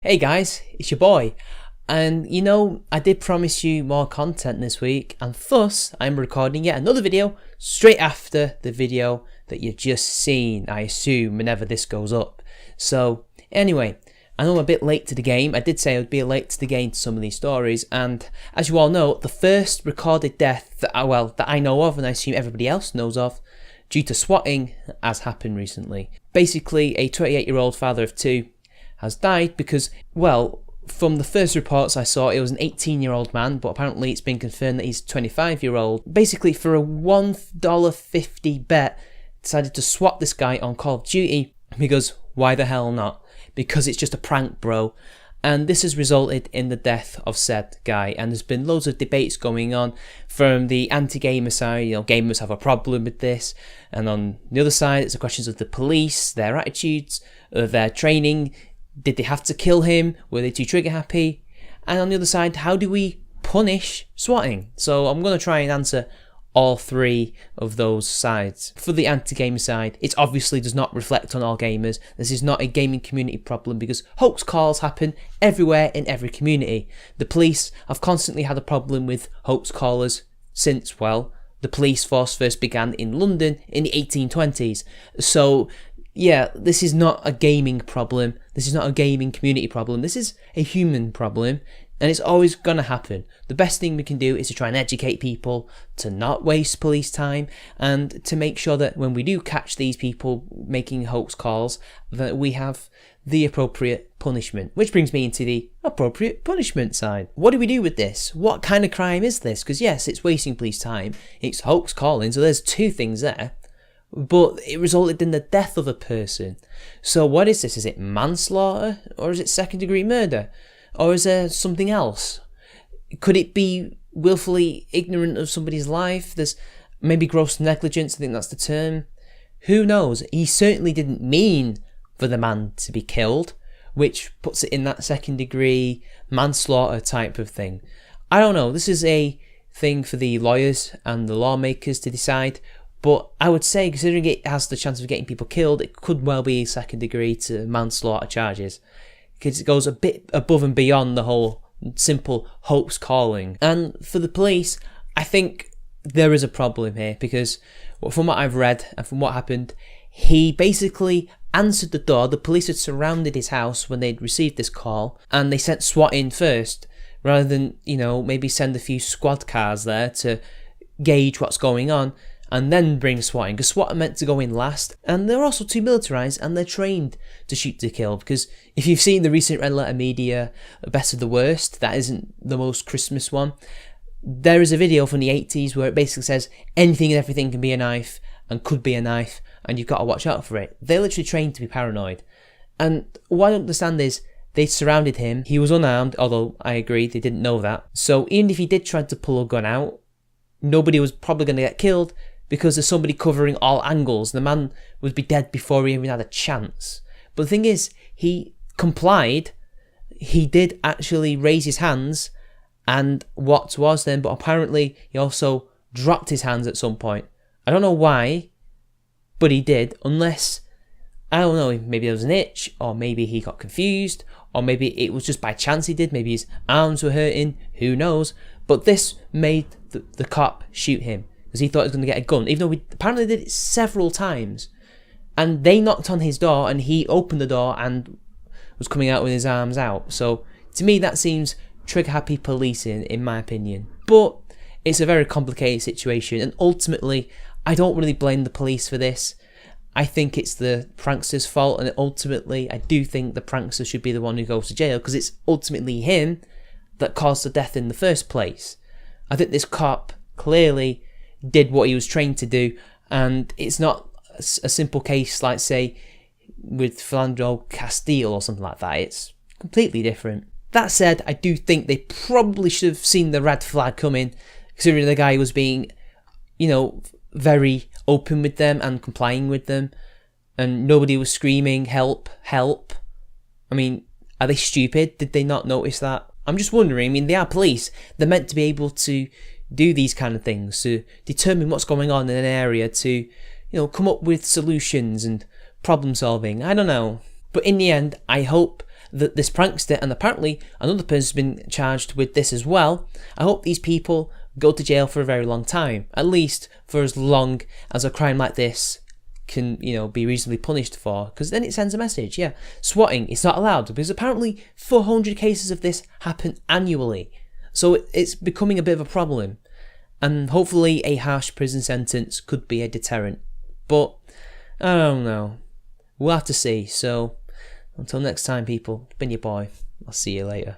Hey guys, it's your boy. And I did promise you more content this week, and thus I'm recording yet another video straight after the video that you've just seen, I assume, whenever this goes up. So anyway, I know I'm a bit late to the game. I did say I would be late to the game to some of these stories, and as you all know, the first recorded death that I know of, and I assume everybody else knows of, due to swatting, has happened recently. Basically, a 28-year-old father of two has died because, from the first reports I saw, it was an 18-year-old man, but apparently it's been confirmed that he's a 25-year-old. Basically, for a $1.50 bet, decided to swat this guy on Call of Duty because why the hell not? Because it's just a prank, bro. And this has resulted in the death of Seth Guy, and there's been loads of debates going on from the anti-gamer side. Gamers have a problem with this, and on the other side, it's the questions of the police, their attitudes, their training. Did they have to kill him? Were they too trigger happy? And on the other side, how do we punish swatting? So I'm going to try and answer all three of those sides. For the anti-gamer side, it obviously does not reflect on all gamers. This is not a gaming community problem because hoax calls happen everywhere in every community. The police have constantly had a problem with hoax callers since, the police force first began in London in the 1820s. So yeah, this is not a gaming problem. This is not a gaming community problem. This is a human problem, and it's always going to happen. The best thing we can do is to try and educate people to not waste police time, and to make sure that when we do catch these people making hoax calls, that we have the appropriate punishment. Which brings me into the appropriate punishment side. What do we do with this? What kind of crime is this? Because yes, it's wasting police time. It's hoax calling, so there's two things there. But it resulted in the death of a person. So what is this? Is it manslaughter? Or is it second degree murder? Or is there something else? Could it be willfully ignorant of somebody's life? There's maybe gross negligence, I think that's the term. Who knows? He certainly didn't mean for the man to be killed, which puts it in that second degree manslaughter type of thing. I don't know. This is a thing for the lawyers and the lawmakers to decide. But I would say, considering it has the chance of getting people killed, it could well be second degree to manslaughter charges. Because it goes a bit above and beyond the whole simple hoax calling. And for the police, I think there is a problem here. Because from what I've read and from what happened, he basically answered the door. The police had surrounded his house when they'd received this call. And they sent SWAT in first. Rather than, maybe send a few squad cars there to gauge what's going on. And then bring swatting, because SWAT are meant to go in last, and they're also too militarised, and they're trained to shoot to kill. Because if you've seen the recent Red Letter Media Best of the Worst, that isn't the most Christmas one, there is a video from the 80s where it basically says anything and everything can be a knife and could be a knife, and you've got to watch out for it. They're literally trained to be paranoid. And what I don't understand is they surrounded him. He was unarmed, although I agree they didn't know that. So even if he did try to pull a gun out, nobody was probably going to get killed, because there's somebody covering all angles. The man would be dead before he even had a chance. But the thing is, he complied. He did actually raise his hands and what towards them, but apparently he also dropped his hands at some point. I don't know why, but he did, unless, I don't know, maybe there was an itch, or maybe he got confused, or maybe it was just by chance he did, maybe his arms were hurting, who knows. But this made the cop shoot him. Because he thought he was going to get a gun, even though we apparently did it several times. And they knocked on his door, and he opened the door and was coming out with his arms out. So to me, that seems trigger-happy policing, in my opinion. But it's a very complicated situation, and ultimately, I don't really blame the police for this. I think it's the prankster's fault, and ultimately, I do think the prankster should be the one who goes to jail, because it's ultimately him that caused the death in the first place. I think this cop clearly did what he was trained to do, and it's not a simple case like, say, with Philando Castile or something like that. It's completely different. That said, I do think they probably should have seen the red flag coming, considering the guy was being, very open with them and complying with them, and nobody was screaming, help, help. I mean, are they stupid? Did they not notice that? I'm just wondering. I mean, they are police. They're meant to be able to do these kind of things, to determine what's going on in an area, to come up with solutions and problem solving. I don't know, but in the end I hope this prankster, and apparently another person's been charged with this as well. I hope these people go to jail for a very long time, at least for as long as a crime like this can, be reasonably punished for, because then it sends a message. Yeah, swatting, it's not allowed, because apparently 400 cases of this happen annually, so it's becoming a bit of a problem, and hopefully a harsh prison sentence could be a deterrent, but I don't know, we'll have to see. So until next time, people, it's been your boy, I'll see you later.